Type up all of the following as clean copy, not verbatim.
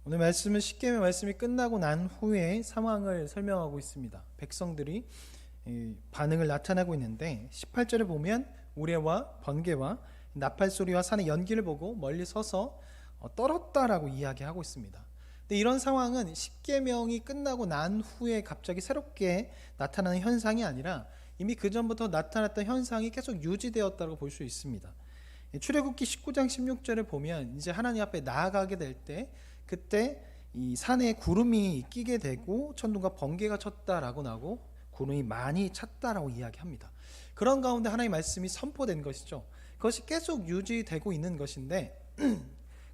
오늘 말씀은 십계명 말씀이 끝나고 난 후에 상황을 설명하고 있습니다. 백성들이 반응을 나타나고 있는데 18절에 보면 우레와 번개와 나팔 소리와 산의 연기를 보고 멀리 서서 떨었다라고 이야기하고 있습니다. 근데 이런 상황은 십계명이 끝나고 난 후에 갑자기 새롭게 나타나는 현상이 아니라 이미 그 전부터 나타났던 현상이 계속 유지되었다고 볼 수 있습니다. 출애굽기 19장 16절을 보면 이제 하나님 앞에 나아가게 될 때 그때 이 산에 구름이 끼게 되고 천둥과 번개가 쳤다라고 나고 구름이 많이 찼다라고 이야기합니다. 그런 가운데 하나님의 말씀이 선포된 것이죠. 그것이 계속 유지되고 있는 것인데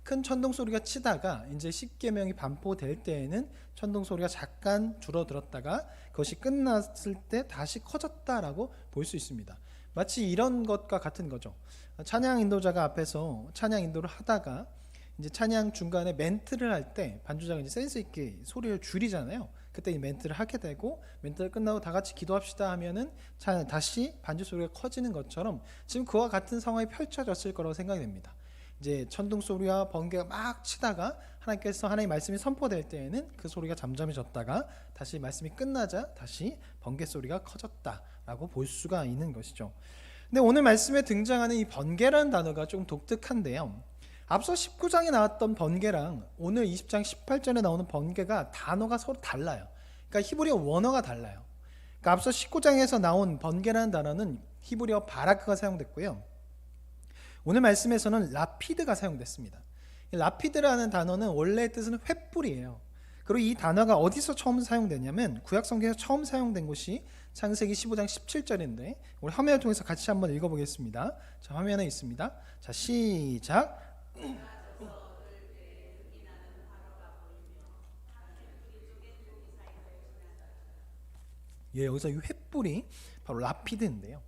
큰 천둥 소리가 치다가 이제 십계명이 반포될 때에는 천둥 소리가 잠깐 줄어들었다가 그것이 끝났을 때 다시 커졌다라고 볼 수 있습니다. 마치 이런 것과 같은 거죠. 찬양 인도자가 앞에서 찬양 인도를 하다가 이제 찬양 중간에 멘트를 할 때 반주자가 이제 센스 있게 소리를 줄이잖아요. 그때 이 멘트를 하게 되고 멘트를 끝나고 다 같이 기도합시다 하면은 다시 반주 소리가 커지는 것처럼 지금 그와 같은 상황이 펼쳐졌을 거라고 생각이 됩니다. 이제 천둥 소리와 번개가 막 치다가 하나님께서 하나님의 말씀이 선포될 때에는 그 소리가 잠잠해졌다가 다시 말씀이 끝나자 다시 번개 소리가 커졌다라고 볼 수가 있는 것이죠. 근데 오늘 말씀에 등장하는 이 번개라는 단어가 조금 독특한데요. 앞서 19장에 나왔던 번개랑 오늘 20장 18절에 나오는 번개가 단어가 서로 달라요. 그러니까 히브리어 원어가 달라요. 그러니까 앞서 19장에서 나온 번개라는 단어는 히브리어 바라크가 사용됐고요. 오늘 말씀에서는 라피드가 사용됐습니다. 라피드라는 단어는 원래의 뜻은 횃불이에요. 그리고 이 단어가 어디서 처음 사용되냐면 구약성경에서 처음 사용된 곳이 창세기 15장 17절인데 우리 화면을 통해서 같이 한번 읽어보겠습니다. 자, 화면에 있습니다. 자, 시작. 예, 여기서 이 횃불이 바로 라피드인데요.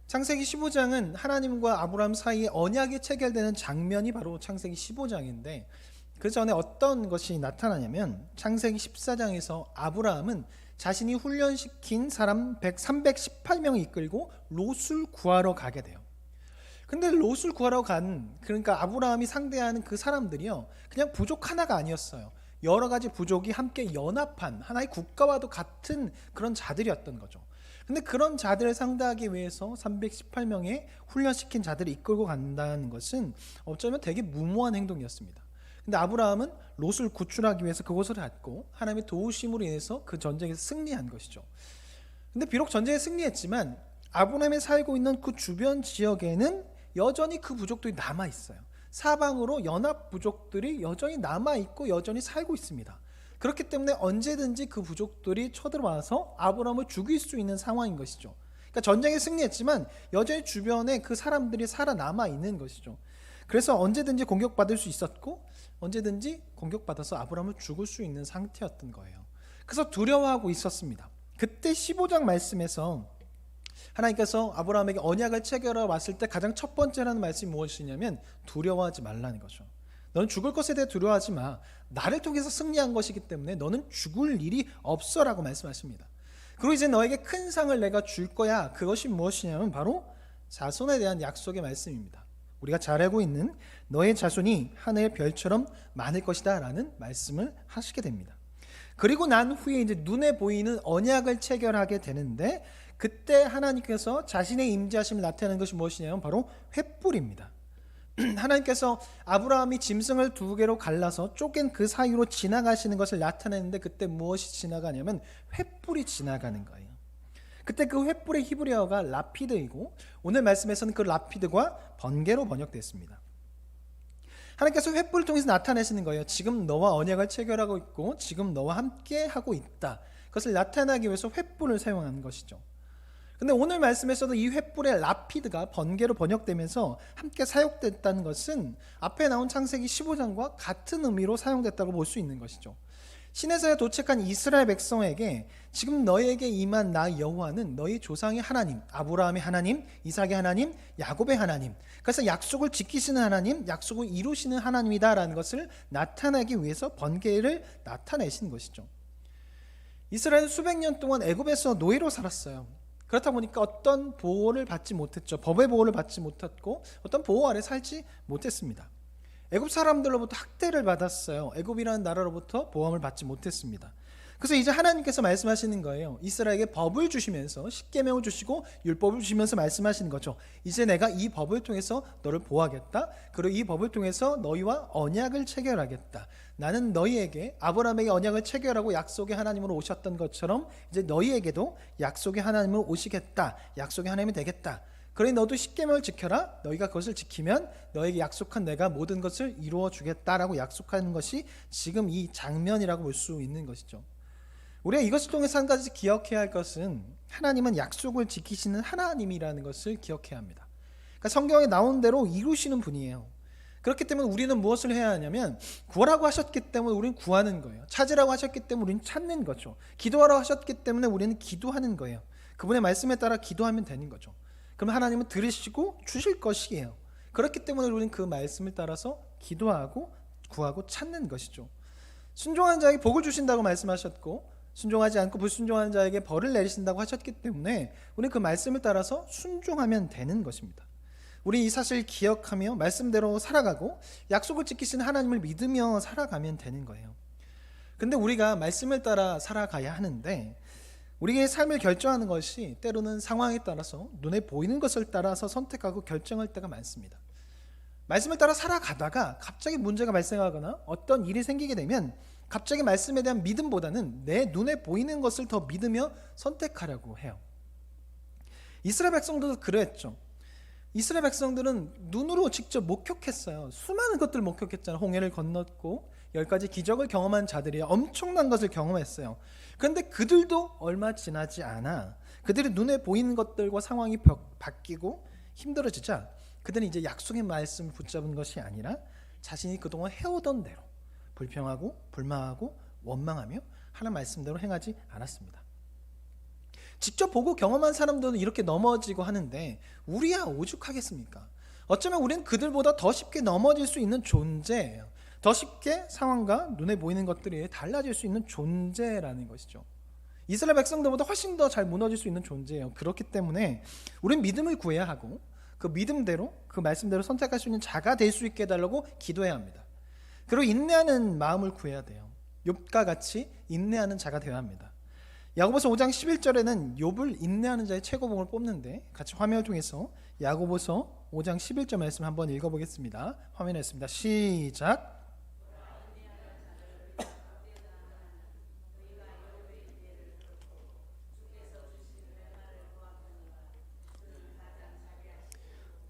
창세기 15장은 하나님과 아브라함 사이에 언약이 체결되는 장면이 바로 창세기 15장인데 그 전에 어떤 것이 나타나냐면 창세기 14장에서 아브라함은 자신이 훈련시킨 사람 318명을 이끌고 롯을 구하러 가게 돼요. 근데 롯을 구하러 그러니까 아브라함이 상대하는 그 사람들이요, 그냥 부족 하나가 아니었어요. 여러 가지 부족이 함께 연합한 하나의 국가와도 같은 그런 자들이었던 거죠. 근데 그런 자들을 상대하기 위해서 318명의 훈련시킨 자들을 이끌고 간다는 것은 어쩌면 되게 무모한 행동이었습니다. 근데 아브라함은 롯을 구출하기 위해서 그곳을 갔고 하나님의 도우심으로 인해서 그 전쟁에서 승리한 것이죠. 근데 비록 전쟁에 승리했지만 아브라함이 살고 있는 그 주변 지역에는 여전히 그 부족들이 남아 있어요. 사방으로 연합 부족들이 여전히 남아 있고 여전히 살고 있습니다. 그렇기 때문에 언제든지 그 부족들이 쳐들어와서 아브라함을 죽일 수 있는 상황인 것이죠. 그러니까 전쟁에 승리했지만 여전히 주변에 그 사람들이 살아남아 있는 것이죠. 그래서 언제든지 공격받을 수 있었고 언제든지 공격받아서 아브라함을 죽을 수 있는 상태였던 거예요. 그래서 두려워하고 있었습니다. 그때 15장 말씀에서 하나님께서 아브라함에게 언약을 체결하러 왔을 때 가장 첫 번째라는 말씀이 무엇이냐면 두려워하지 말라는 거죠. 너는 죽을 것에 대해 두려워하지 마. 나를 통해서 승리한 것이기 때문에 너는 죽을 일이 없어라고 말씀하십니다. 그리고 이제 너에게 큰 상을 내가 줄 거야. 그것이 무엇이냐면 바로 자손에 대한 약속의 말씀입니다. 우리가 잘 알고 있는 너의 자손이 하늘의 별처럼 많을 것이다 라는 말씀을 하시게 됩니다. 그리고 난 후에 이제 눈에 보이는 언약을 체결하게 되는데 그때 하나님께서 자신의 임재하심을 나타내는 것이 무엇이냐면 바로 횃불입니다. 하나님께서 아브라함이 짐승을 2개로 갈라서 쪼갠 그 사이로 지나가시는 것을 나타내는데 그때 무엇이 지나가냐면 횃불이 지나가는 거예요. 그때 그 횃불의 히브리어가 라피드이고 오늘 말씀에서는 그 라피드가 번개로 번역됐습니다. 하나님께서 횃불을 통해서 나타내시는 거예요. 지금 너와 언약을 체결하고 있고 지금 너와 함께 하고 있다. 그것을 나타내기 위해서 횃불을 사용하는 것이죠. 근데 오늘 말씀에서도 이 횃불의 라피드가 번개로 번역되면서 함께 사용됐다는 것은 앞에 나온 창세기 15장과 같은 의미로 사용됐다고 볼 수 있는 것이죠. 시내산에 도착한 이스라엘 백성에게 지금 너에게 임한 나 여호와는 너희 조상의 하나님, 아브라함의 하나님, 이삭의 하나님, 야곱의 하나님, 그래서 약속을 지키시는 하나님, 약속을 이루시는 하나님이다라는 것을 나타내기 위해서 번개를 나타내신 것이죠. 이스라엘은 수백 년 동안 애굽에서 노예로 살았어요. 그렇다 보니까 어떤 보호를 받지 못했죠. 법의 보호를 받지 못했고 어떤 보호 아래 살지 못했습니다. 애굽 사람들로부터 학대를 받았어요. 애굽이라는 나라로부터 보호함을 받지 못했습니다. 그래서 이제 하나님께서 말씀하시는 거예요. 이스라엘에게 법을 주시면서 십계명을 주시고 율법을 주시면서 말씀하시는 거죠. 이제 내가 이 법을 통해서 너를 보호하겠다. 그리고 이 법을 통해서 너희와 언약을 체결하겠다. 나는 너희에게 아브라함에게 언약을 체결하고 약속의 하나님으로 오셨던 것처럼 이제 너희에게도 약속의 하나님으로 오시겠다. 약속의 하나님이 되겠다. 그러니 너도 십계명을 지켜라. 너희가 그것을 지키면 너에게 약속한 내가 모든 것을 이루어 주겠다라고 약속하는 것이 지금 이 장면이라고 볼 수 있는 것이죠. 우리가 이것을 통해서 한 가지 기억해야 할 것은 하나님은 약속을 지키시는 하나님이라는 것을 기억해야 합니다. 그러니까 성경에 나온 대로 이루시는 분이에요. 그렇기 때문에 우리는 무엇을 해야 하냐면 구하라고 하셨기 때문에 우리는 구하는 거예요. 찾으라고 하셨기 때문에 우리는 찾는 거죠. 기도하라고 하셨기 때문에 우리는 기도하는 거예요. 그분의 말씀에 따라 기도하면 되는 거죠. 그럼 하나님은 들으시고 주실 것이에요. 그렇기 때문에 우리는 그 말씀을 따라서 기도하고 구하고 찾는 것이죠. 순종하는 자에게 복을 주신다고 말씀하셨고 순종하지 않고 불순종하는 자에게 벌을 내리신다고 하셨기 때문에 우리는 그 말씀을 따라서 순종하면 되는 것입니다. 우리 이 사실을 기억하며 말씀대로 살아가고 약속을 지키시는 하나님을 믿으며 살아가면 되는 거예요. 근데 우리가 말씀을 따라 살아가야 하는데 우리의 삶을 결정하는 것이 때로는 상황에 따라서 눈에 보이는 것을 따라서 선택하고 결정할 때가 많습니다. 말씀을 따라 살아가다가 갑자기 문제가 발생하거나 어떤 일이 생기게 되면 갑자기 말씀에 대한 믿음보다는 내 눈에 보이는 것을 더 믿으며 선택하려고 해요. 이스라엘 백성들도 그랬죠. 이스라엘 백성들은 눈으로 직접 목격했어요. 수많은 것들을 목격했잖아요. 홍해를 건넜고 10가지 기적을 경험한 자들이 엄청난 것을 경험했어요. 그런데 그들도 얼마 지나지 않아 그들의 눈에 보이는 것들과 상황이 바뀌고 힘들어지자 그들은 이제 약속의 말씀을 붙잡은 것이 아니라 자신이 그동안 해오던 대로 불평하고 불만하고 원망하며 하나님 말씀대로 행하지 않았습니다. 직접 보고 경험한 사람들은 이렇게 넘어지고 하는데 우리야 오죽하겠습니까? 어쩌면 우리는 그들보다 더 쉽게 넘어질 수 있는 존재예요. 더 쉽게 상황과 눈에 보이는 것들이 달라질 수 있는 존재라는 것이죠. 이스라엘 백성들보다 훨씬 더 잘 무너질 수 있는 존재예요. 그렇기 때문에 우리는 믿음을 구해야 하고 그 믿음대로 그 말씀대로 선택할 수 있는 자가 될 수 있게 해달라고 기도해야 합니다. 그리고 인내하는 마음을 구해야 돼요. 욥과 같이 인내하는 자가 되어야 합니다. 야고보서 5장 11절에는 욥을 인내하는 자의 최고봉을 뽑는데 같이 화면을 통해서 야고보서 5장 11절 말씀 한번 읽어보겠습니다. 화면에 있습니다. 시작.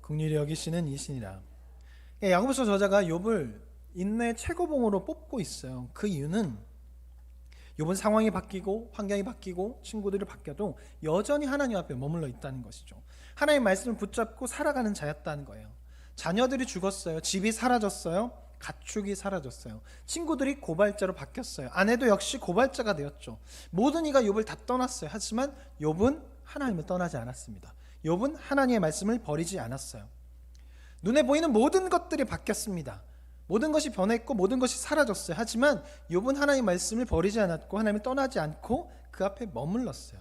긍휼히 여기시는 이시니라. 야고보서 저자가 욥을 인내의 최고봉으로 뽑고 있어요. 그 이유는 욥은 상황이 바뀌고 환경이 바뀌고 친구들이 바뀌어도 여전히 하나님 앞에 머물러 있다는 것이죠. 하나님의 말씀을 붙잡고 살아가는 자였다는 거예요. 자녀들이 죽었어요. 집이 사라졌어요. 가축이 사라졌어요. 친구들이 고발자로 바뀌었어요. 아내도 역시 고발자가 되었죠. 모든 이가 욥을 다 떠났어요. 하지만 욥은 하나님을 떠나지 않았습니다. 욥은 하나님의 말씀을 버리지 않았어요. 눈에 보이는 모든 것들이 바뀌었습니다. 모든 것이 변했고 모든 것이 사라졌어요. 하지만 욥은 하나님의 말씀을 버리지 않았고 하나님을 떠나지 않고 그 앞에 머물렀어요.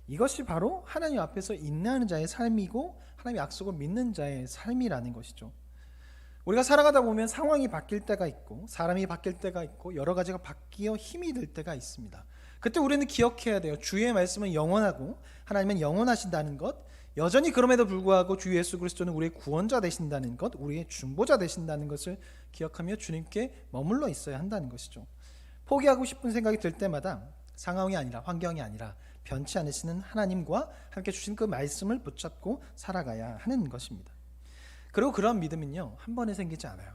이것이 바로 하나님 앞에서 인내하는 자의 삶이고 하나님의 약속을 믿는 자의 삶이라는 것이죠. 우리가 살아가다 보면 상황이 바뀔 때가 있고 사람이 바뀔 때가 있고 여러 가지가 바뀌어 힘이 들 때가 있습니다. 그때 우리는 기억해야 돼요. 주의 말씀은 영원하고 하나님은 영원하신다는 것, 여전히 그럼에도 불구하고 주 예수 그리스도는 우리의 구원자 되신다는 것, 우리의 중보자 되신다는 것을 기억하며 주님께 머물러 있어야 한다는 것이죠. 포기하고 싶은 생각이 들 때마다 상황이 아니라 환경이 아니라 변치 않으시는 하나님과 함께 주신 그 말씀을 붙잡고 살아가야 하는 것입니다. 그리고 그런 믿음은요, 한 번에 생기지 않아요.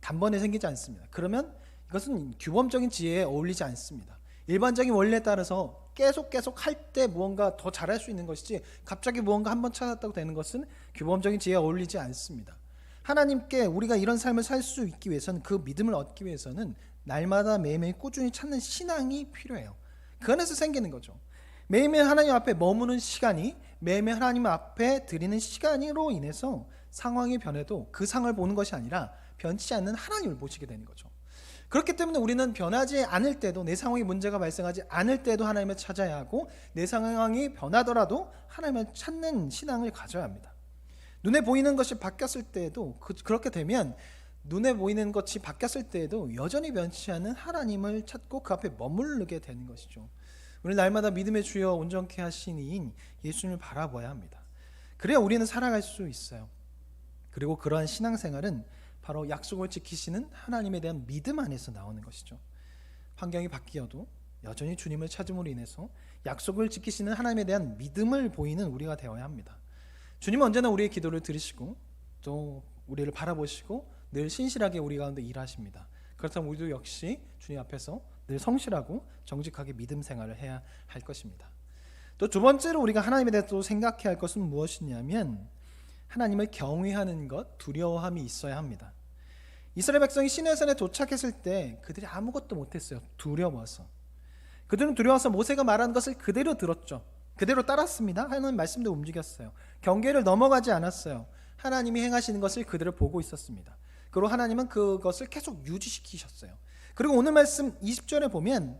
단번에 생기지 않습니다. 그러면 이것은 규범적인 지혜에 어울리지 않습니다. 일반적인 원리에 따라서 계속 할 때 무언가 더 잘할 수 있는 것이지 갑자기 무언가 한번 찾았다고 되는 것은 규범적인 지혜에 어울리지 않습니다. 하나님께 우리가 이런 삶을 살 수 있기 위해서는 그 믿음을 얻기 위해서는 날마다 매일매일 꾸준히 찾는 신앙이 필요해요. 그 안에서 생기는 거죠. 매일매일 하나님 앞에 머무는 시간이 매일매일 하나님 앞에 드리는 시간으로 인해서 상황이 변해도 그 상을 보는 것이 아니라 변치 않는 하나님을 보시게 되는 거죠. 그렇기 때문에 우리는 변하지 않을 때도 내 상황에 문제가 발생하지 않을 때도 하나님을 찾아야 하고 내 상황이 변하더라도 하나님을 찾는 신앙을 가져야 합니다. 눈에 보이는 것이 바뀌었을 때에도 그렇게 되면 눈에 보이는 것이 바뀌었을 때에도 여전히 변치 않는 하나님을 찾고 그 앞에 머무르게 되는 것이죠. 우리 날마다 믿음의 주여 온전케 하신 이인 예수님을 바라봐야 합니다. 그래야 우리는 살아갈 수 있어요. 그리고 그러한 신앙생활은 바로 약속을 지키시는 하나님에 대한 믿음 안에서 나오는 것이죠. 환경이 바뀌어도 여전히 주님을 찾음으로 인해서 약속을 지키시는 하나님에 대한 믿음을 보이는 우리가 되어야 합니다. 주님은 언제나 우리의 기도를 들으시고 또 우리를 바라보시고 늘 신실하게 우리 가운데 일하십니다. 그렇다면 우리도 역시 주님 앞에서 늘 성실하고 정직하게 믿음 생활을 해야 할 것입니다. 또 두 번째로 우리가 하나님에 대해서 또 생각해야 할 것은 무엇이냐면 하나님을 경외하는 것, 두려워함이 있어야 합니다. 이스라엘 백성이 시내산에 도착했을 때 그들이 아무것도 못했어요. 두려워서. 그들은 두려워서 모세가 말한 것을 그대로 들었죠. 그대로 따랐습니다. 하나님 말씀도 움직였어요. 경계를 넘어가지 않았어요. 하나님이 행하시는 것을 그대로 보고 있었습니다. 그리고 하나님은 그것을 계속 유지시키셨어요. 그리고 오늘 말씀 20절에 보면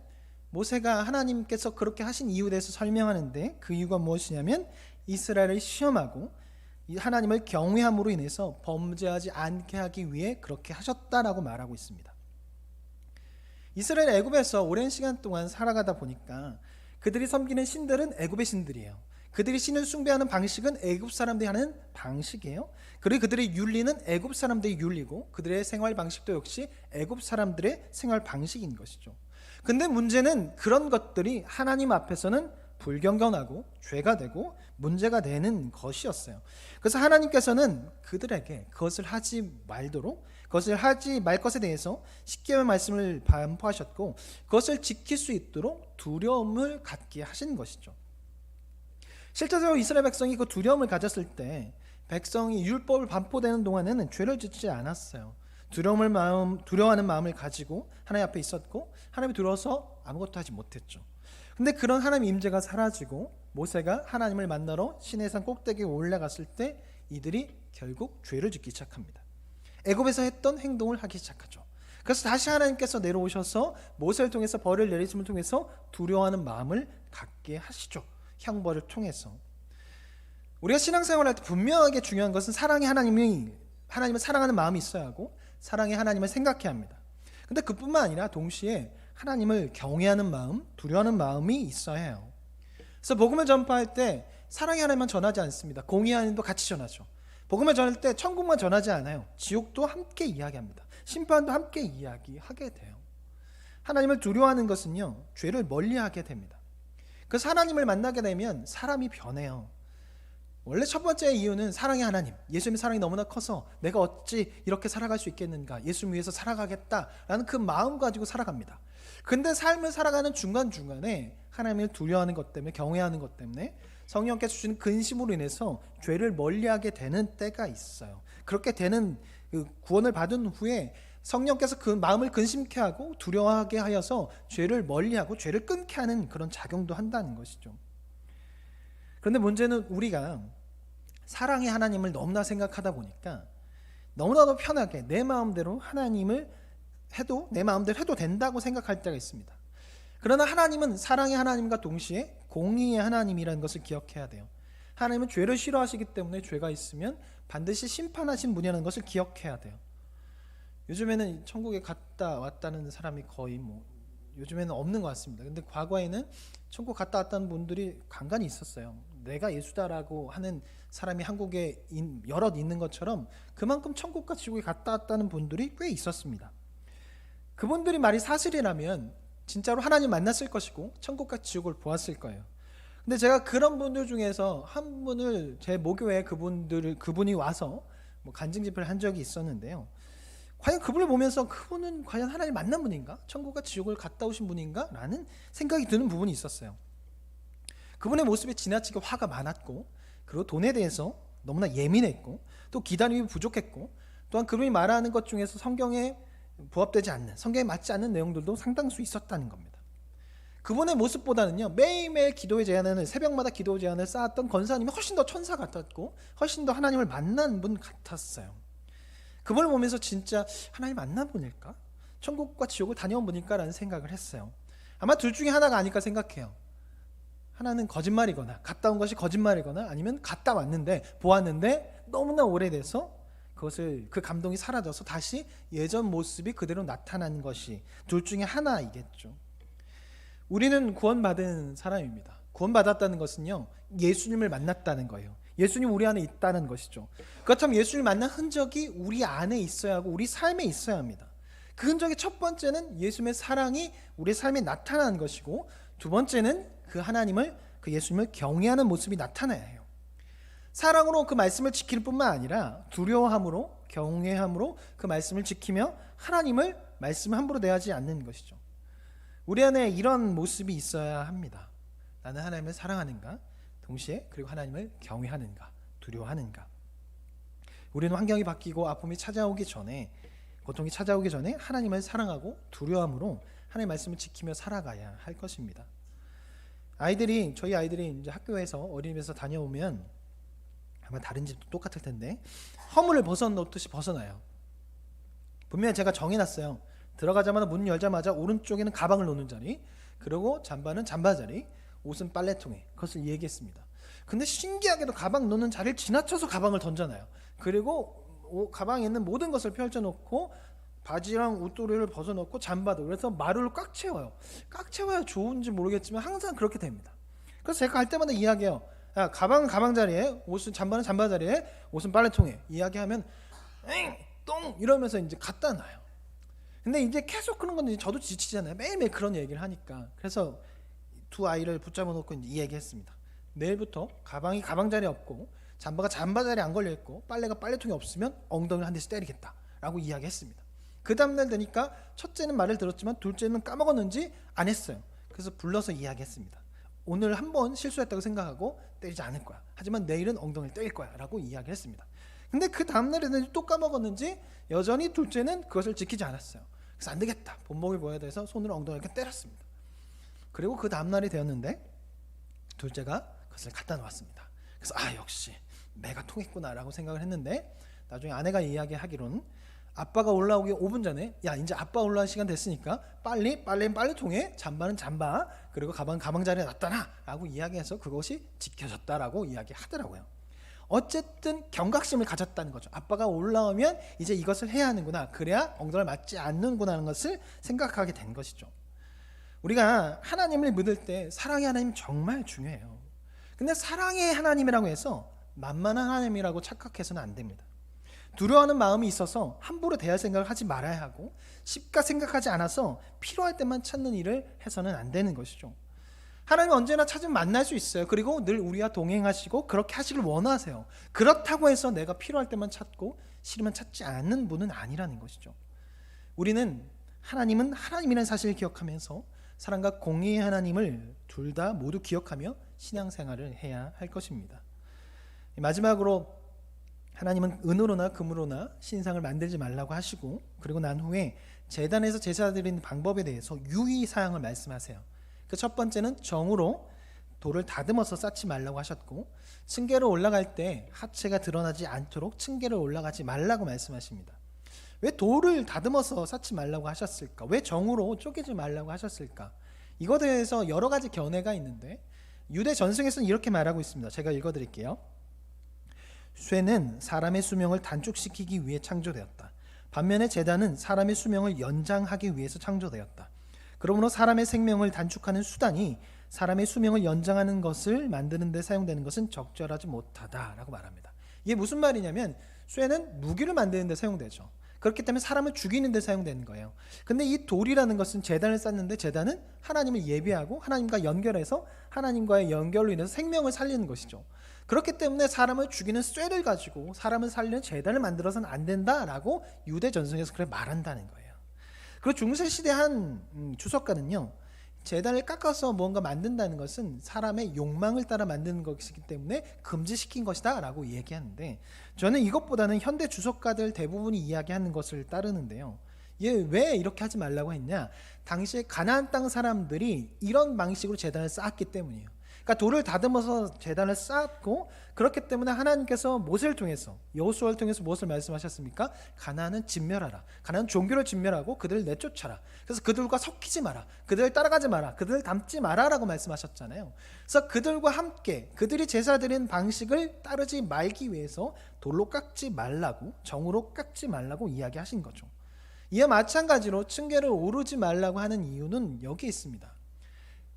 모세가 하나님께서 그렇게 하신 이유에 대해서 설명하는데 그 이유가 무엇이냐면 이스라엘을 시험하고 하나님을 경외함으로 인해서 범죄하지 않게 하기 위해 그렇게 하셨다라고 말하고 있습니다. 이스라엘 애굽에서 오랜 시간 동안 살아가다 보니까 그들이 섬기는 신들은 애굽의 신들이에요. 그들이 신을 숭배하는 방식은 애굽 사람들이 하는 방식이에요. 그리고 그들의 윤리는 애굽 사람들의 윤리고 그들의 생활 방식도 역시 애굽 사람들의 생활 방식인 것이죠. 근데 문제는 그런 것들이 하나님 앞에서는 불경건하고 죄가 되고 문제가 되는 것이었어요. 그래서 하나님께서는 그들에게 그것을 하지 말도록 그것을 하지 말 것에 대해서 십계명의 말씀을 반포하셨고 그것을 지킬 수 있도록 두려움을 갖게 하신 것이죠. 실제로 이스라엘 백성이 그 두려움을 가졌을 때 백성이 율법을 반포되는 동안에는 죄를 짓지 않았어요. 두려워하는 마음을 가지고 하나님 앞에 있었고 하나님이 두려워서 아무것도 하지 못했죠. 근데 그런 하나님의 임재가 사라지고 모세가 하나님을 만나러 시내산 꼭대기에 올라갔을 때 이들이 결국 죄를 짓기 시작합니다. 애굽에서 했던 행동을 하기 시작하죠. 그래서 다시 하나님께서 내려오셔서 모세를 통해서 벌을 내리심을 통해서 두려워하는 마음을 갖게 하시죠. 형벌을 통해서. 우리가 신앙생활할 때 분명하게 중요한 것은 사랑의 하나님을 사랑하는 마음이 있어야 하고 사랑의 하나님을 생각해야 합니다. 근데 그뿐만 아니라 동시에 하나님을 경외하는 마음, 두려워하는 마음이 있어야 해요. 그래서 복음을 전파할 때 사랑의 하나님만 전하지 않습니다. 공의 하나님도 같이 전하죠. 복음을 전할 때 천국만 전하지 않아요. 지옥도 함께 이야기합니다. 심판도 함께 이야기하게 돼요. 하나님을 두려워하는 것은요, 죄를 멀리하게 됩니다. 그래서 하나님을 만나게 되면 사람이 변해요. 원래 첫 번째 이유는 사랑의 하나님, 예수님의 사랑이 너무나 커서 내가 어찌 이렇게 살아갈 수 있겠는가, 예수님 위해서 살아가겠다라는 그 마음 가지고 살아갑니다. 근데 삶을 살아가는 중간중간에 하나님을 두려워하는 것 때문에, 경외하는 것 때문에 성령께서 주시는 근심으로 인해서 죄를 멀리하게 되는 때가 있어요. 그렇게 되는 구원을 받은 후에 성령께서 그 마음을 근심케 하고 두려워하게 하여서 죄를 멀리하고 죄를 끊게 하는 그런 작용도 한다는 것이죠. 그런데 문제는 우리가 사랑의 하나님을 너무나 생각하다 보니까 너무나도 편하게 내 마음대로 하나님을 해도 내 마음대로 해도 된다고 생각할 때가 있습니다. 그러나 하나님은 사랑의 하나님과 동시에 공의의 하나님이라는 것을 기억해야 돼요. 하나님은 죄를 싫어하시기 때문에 죄가 있으면 반드시 심판하신 분이라는 것을 기억해야 돼요. 요즘에는 천국에 갔다 왔다는 사람이 거의 요즘에는 없는 것 같습니다. 근데 과거에는 천국 갔다 왔다는 분들이 간간히 있었어요. 내가 예수다라고 하는 사람이 한국에 여럿 있는 것처럼 그만큼 천국과 지옥에 갔다 왔다는 분들이 꽤 있었습니다. 그분들이 말이 사실이라면 진짜로 하나님 만났을 것이고 천국과 지옥을 보았을 거예요. 근데 제가 그런 분들 중에서 한 분을 제 모교회 그분이 와서 간증 집회를 한 적이 있었는데요. 과연 그분을 보면서 그분은 과연 하나님 만난 분인가? 천국과 지옥을 갔다 오신 분인가? 라는 생각이 드는 부분이 있었어요. 그분의 모습에 지나치게 화가 많았고 그리고 돈에 대해서 너무나 예민했고 또 기다림이 부족했고 또한 그분이 말하는 것 중에서 성경에 부합되지 않는, 성경에 맞지 않는 내용들도 상당수 있었다는 겁니다. 그분의 모습보다는요, 매일매일 기도의 제안을, 새벽마다 기도 제안을 쌓았던 권사님이 훨씬 더 천사 같았고 훨씬 더 하나님을 만난 분 같았어요. 그분을 보면서 진짜 하나님 만난 분일까? 천국과 지옥을 다녀온 분일까? 라는 생각을 했어요. 아마 둘 중에 하나가 아닐까 생각해요. 하나는 거짓말이거나 갔다 온 것이 거짓말이거나 아니면 갔다 왔는데 보았는데 너무나 오래돼서 그 감동이 사라져서 다시 예전 모습이 그대로 나타나는 것이 둘 중에 하나이겠죠. 우리는 구원받은 사람입니다. 구원받았다는 것은요, 예수님을 만났다는 거예요. 예수님 우리 안에 있다는 것이죠. 그렇다면 예수님을 만난 흔적이 우리 안에 있어야 하고 우리 삶에 있어야 합니다. 그 흔적의 첫 번째는 예수님의 사랑이 우리 삶에 나타나는 것이고, 두 번째는 그 하나님을, 그 예수님을 경외하는 모습이 나타나야 해요. 사랑으로 그 말씀을 지킬 뿐만 아니라 두려워함으로, 경외함으로 그 말씀을 지키며 하나님을 말씀을 함부로 대하지 않는 것이죠. 우리 안에 이런 모습이 있어야 합니다. 나는 하나님을 사랑하는가? 동시에 그리고 하나님을 경외하는가? 두려워하는가? 우리는 환경이 바뀌고 아픔이 찾아오기 전에, 고통이 찾아오기 전에 하나님을 사랑하고 두려움으로 하나님의 말씀을 지키며 살아가야 할 것입니다. 저희 아이들이 이제 학교에서 어린이집에서 다녀오면 아마 다른 집도 똑같을 텐데 허물을 벗어놓듯이 벗어나요. 분명히 제가 정해놨어요. 들어가자마자 문 열자마자 오른쪽에는 가방을 놓는 자리, 그리고 잠바는 잠바 자리, 옷은 빨래통에, 그것을 얘기했습니다. 근데 신기하게도 가방 놓는 자리를 지나쳐서 가방을 던져놔요. 그리고 가방에 있는 모든 것을 펼쳐놓고 바지랑 옷도리를 벗어놓고 잠바도, 그래서 마루를 꽉 채워요. 꽉 채워야 좋은지 모르겠지만 항상 그렇게 됩니다. 그래서 제가 갈 때마다 이야기해요. 야, 가방은 가방 자리에, 옷은 잠바는 잠바 자리에, 옷은 빨래통에, 이야기하면 똥 이러면서 이제 갖다 놔요. 근데 이제 계속 그런 건 저도 지치잖아요. 매일매일 그런 얘기를 하니까. 그래서 두 아이를 붙잡아 놓고 이제 이 얘기했습니다. 내일부터 가방이 가방 자리에 없고 잠바가 잠바 자리에 안 걸려 있고 빨래가 빨래통에 없으면 엉덩이를 한 대씩 때리겠다라고 이야기했습니다. 그 다음날 되니까 첫째는 말을 들었지만 둘째는 까먹었는지 안 했어요. 그래서 불러서 이야기했습니다. 오늘 한 번 실수했다고 생각하고 때리지 않을 거야. 하지만 내일은 엉덩이를 때릴 거야 라고 이야기했습니다. 근데 그 다음날에는 또 까먹었는지 여전히 둘째는 그것을 지키지 않았어요. 그래서 안 되겠다, 본보기 보여야 돼서 손으로 엉덩이를 이렇게 때렸습니다. 그리고 그 다음날이 되었는데 둘째가 그것을 갖다 놓았습니다. 그래서 역시 내가 통했구나 라고 생각을 했는데, 나중에 아내가 이야기하기로는 아빠가 올라오기 5분 전에, 야 이제 아빠 올라올 시간 됐으니까 빨리 빨래는 빨래통에, 잠바는 잠바, 그리고 가방은 가방 자리에 놨다나 라고 이야기해서 그것이 지켜졌다라고 이야기하더라고요. 어쨌든 경각심을 가졌다는 거죠. 아빠가 올라오면 이제 이것을 해야 하는구나, 그래야 엉덩이를 맞지 않는구나 하는 것을 생각하게 된 것이죠. 우리가 하나님을 믿을 때 사랑의 하나님 정말 중요해요. 근데 사랑의 하나님이라고 해서 만만한 하나님이라고 착각해서는 안 됩니다. 두려워하는 마음이 있어서 함부로 대할 생각을 하지 말아야 하고, 십가 생각하지 않아서 필요할 때만 찾는 일을 해서는 안 되는 것이죠. 하나님은 언제나 찾으면 만날 수 있어요. 그리고 늘 우리와 동행하시고 그렇게 하시길 원하세요. 그렇다고 해서 내가 필요할 때만 찾고 싫으면 찾지 않는 분은 아니라는 것이죠. 하나님은 하나님이라는 사실을 기억하면서 사랑과 공의의 하나님을 둘 다 모두 기억하며 신앙생활을 해야 할 것입니다. 마지막으로 하나님은 은으로나 금으로나 신상을 만들지 말라고 하시고, 그리고 난 후에 제단에서 제사 드리는 방법에 대해서 유의사항을 말씀하세요. 그 첫 번째는 정으로 돌을 다듬어서 쌓지 말라고 하셨고, 층계로 올라갈 때 하체가 드러나지 않도록 층계로 올라가지 말라고 말씀하십니다. 왜 돌을 다듬어서 쌓지 말라고 하셨을까? 왜 정으로 쪼개지 말라고 하셨을까? 이것에 대해서 여러 가지 견해가 있는데, 유대 전승에서는 이렇게 말하고 있습니다. 제가 읽어드릴게요. 쇠는 사람의 수명을 단축시키기 위해 창조되었다. 반면에 제단은 사람의 수명을 연장하기 위해서 창조되었다. 그러므로 사람의 생명을 단축하는 수단이 사람의 수명을 연장하는 것을 만드는 데 사용되는 것은 적절하지 못하다라고 말합니다. 이게 무슨 말이냐면, 쇠는 무기를 만드는 데 사용되죠. 그렇기 때문에 사람을 죽이는 데 사용되는 거예요. 근데 이 돌이라는 것은 제단을 쌓는데, 제단은 하나님을 예배하고 하나님과 연결해서 하나님과의 연결로 인해서 생명을 살리는 것이죠. 그렇기 때문에 사람을 죽이는 쇠를 가지고 사람을 살리는 제단을 만들어서는 안 된다라고 유대 전승에서 그렇게 말한다는 거예요. 그리고 중세시대 한 주석가는요, 제단을 깎아서 뭔가 만든다는 것은 사람의 욕망을 따라 만드는 것이기 때문에 금지시킨 것이다 라고 얘기하는데, 저는 이것보다는 현대 주석가들 대부분이 이야기하는 것을 따르는데요. 얘 왜 이렇게 하지 말라고 했냐? 당시에 가나안 땅 사람들이 이런 방식으로 제단을 쌓았기 때문이에요. 그러니까 돌을 다듬어서 제단을 쌓았고, 그렇기 때문에 하나님께서 모세를 통해서, 여호수아를 통해서 무엇을 말씀하셨습니까? 가나안은 진멸하라. 가나안 종교를 진멸하고 그들을 내쫓아라. 그래서 그들과 섞이지 마라. 그들을 따라가지 마라. 그들을 닮지 마라라고 말씀하셨잖아요. 그래서 그들과 함께 그들이 제사 드리는 방식을 따르지 말기 위해서 돌로 깎지 말라고, 정으로 깎지 말라고 이야기하신 거죠. 이와 마찬가지로 층계를 오르지 말라고 하는 이유는 여기에 있습니다.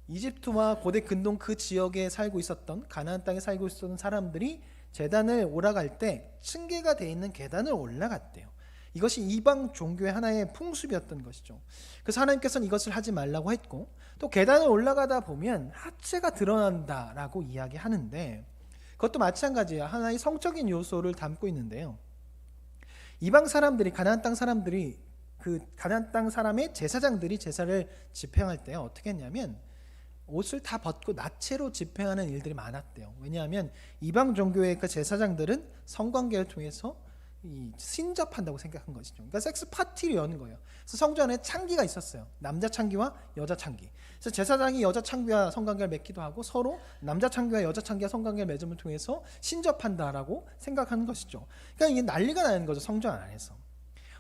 이집트와 고대 근동 그 지역에 살고 있었던, 가나안 땅에 살고 있었던 사람들이 제단을 올라갈 때 층계가 되어 있는 계단을 올라갔대요. 이것이 이방 종교의 하나의 풍습이었던 것이죠. 그래서 하나님께서는 이것을 하지 말라고 했고, 또 계단을 올라가다 보면 하체가 드러난다라고 이야기하는데, 그것도 마찬가지예요. 하나의 성적인 요소를 담고 있는데요. 이방 사람들이, 가나안 땅 사람들이, 그 가나안 땅 사람의 제사장들이 제사를 집행할 때 어떻게 했냐면 옷을 다 벗고 나체로 집행하는 일들이 많았대요. 왜냐하면 이방 종교의 그 제사장들은 성관계를 통해서 신접한다고 생각한 것이죠. 그러니까 섹스 파티를 여는 거예요. 그래서 성전에 창기가 있었어요. 남자 창기와 여자 창기. 그래서 제사장이 여자 창기와 성관계를 맺기도 하고, 서로 남자 창기와 여자 창기와 성관계를 맺음을 통해서 신접한다라고 생각하는 것이죠. 그러니까 이게 난리가 나는 거죠, 성전 안에서.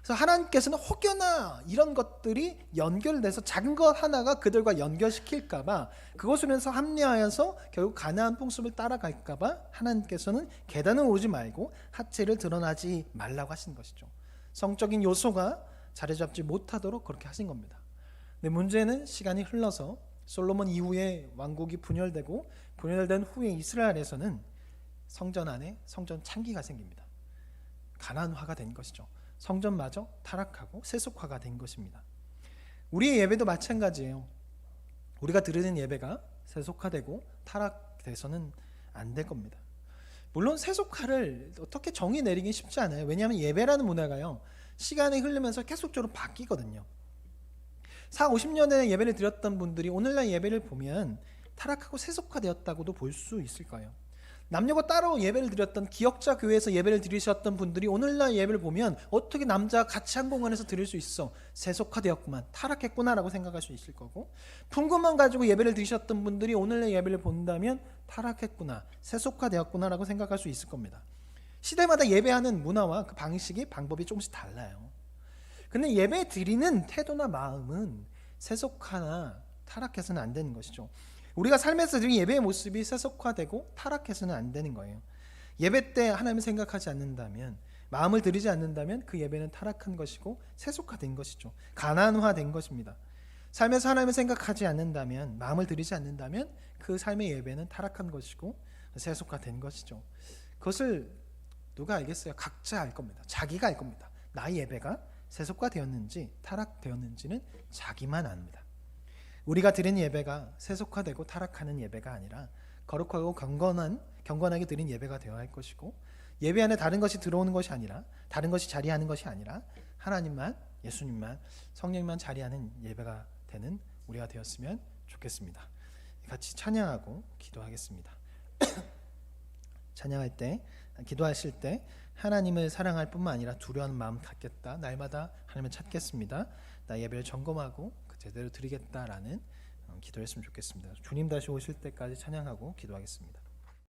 그래서 하나님께서는 혹여나 이런 것들이 연결돼서 작은 것 하나가 그들과 연결시킬까봐, 그것으로 해서 합리화해서 결국 가나안 풍습을 따라갈까봐 하나님께서는 계단을 오르지 말고 하체를 드러나지 말라고 하신 것이죠. 성적인 요소가 자리 잡지 못하도록 그렇게 하신 겁니다. 근데 문제는 시간이 흘러서 솔로몬 이후에 왕국이 분열되고, 분열된 후에 이스라엘에서는 성전 안에 성전 창기가 생깁니다. 가나안화가 된 것이죠. 성전마저 타락하고 세속화가 된 것입니다. 우리의 예배도 마찬가지예요. 우리가 드리는 예배가 세속화되고 타락돼서는 안 될 겁니다. 물론 세속화를 어떻게 정의 내리긴 쉽지 않아요. 왜냐하면 예배라는 문화가요, 시간이 흐르면서 계속적으로 바뀌거든요. 40-50년에 예배를 드렸던 분들이 오늘날 예배를 보면 타락하고 세속화되었다고도 볼 수 있을 거예요. 남녀가 따로 예배를 드렸던, 기역자 교회에서 예배를 드리셨던 분들이 오늘날 예배를 보면 어떻게 남자가 같이 한 공간에서 드릴 수 있어? 세속화되었구만, 타락했구나라고 생각할 수 있을 거고, 풍금만 가지고 예배를 드리셨던 분들이 오늘날 예배를 본다면 타락했구나, 세속화되었구나라고 생각할 수 있을 겁니다. 시대마다 예배하는 문화와 그 방식이, 방법이 조금씩 달라요. 근데 예배 드리는 태도나 마음은 세속화나 타락해서는 안 되는 것이죠. 우리가 삶에서 드린 예배의 모습이 세속화되고 타락해서는 안 되는 거예요. 예배 때 하나님을 생각하지 않는다면, 마음을 들이지 않는다면 그 예배는 타락한 것이고 세속화된 것이죠. 가난화된 것입니다. 삶에서 하나님을 생각하지 않는다면, 마음을 들이지 않는다면 그 삶의 예배는 타락한 것이고 세속화된 것이죠. 그것을 누가 알겠어요? 각자 알 겁니다. 자기가 알 겁니다. 나의 예배가 세속화되었는지 타락되었는지는 자기만 압니다. 우리가 드리는 예배가 세속화되고 타락하는 예배가 아니라 거룩하고 경건하게 드린 예배가 되어야 할 것이고, 예배 안에 다른 것이 들어오는 것이 아니라, 다른 것이 자리하는 것이 아니라 하나님만, 예수님만, 성령만 자리하는 예배가 되는 우리가 되었으면 좋겠습니다. 같이 찬양하고 기도하겠습니다. 찬양할 때, 기도하실 때 하나님을 사랑할 뿐만 아니라 두려워하는 마음 갖겠다, 날마다 하나님을 찾겠습니다, 나 예배를 점검하고 제대로 드리겠다라는 기도를 했으면 좋겠습니다. 주님 다시 오실 때까지 찬양하고 기도하겠습니다.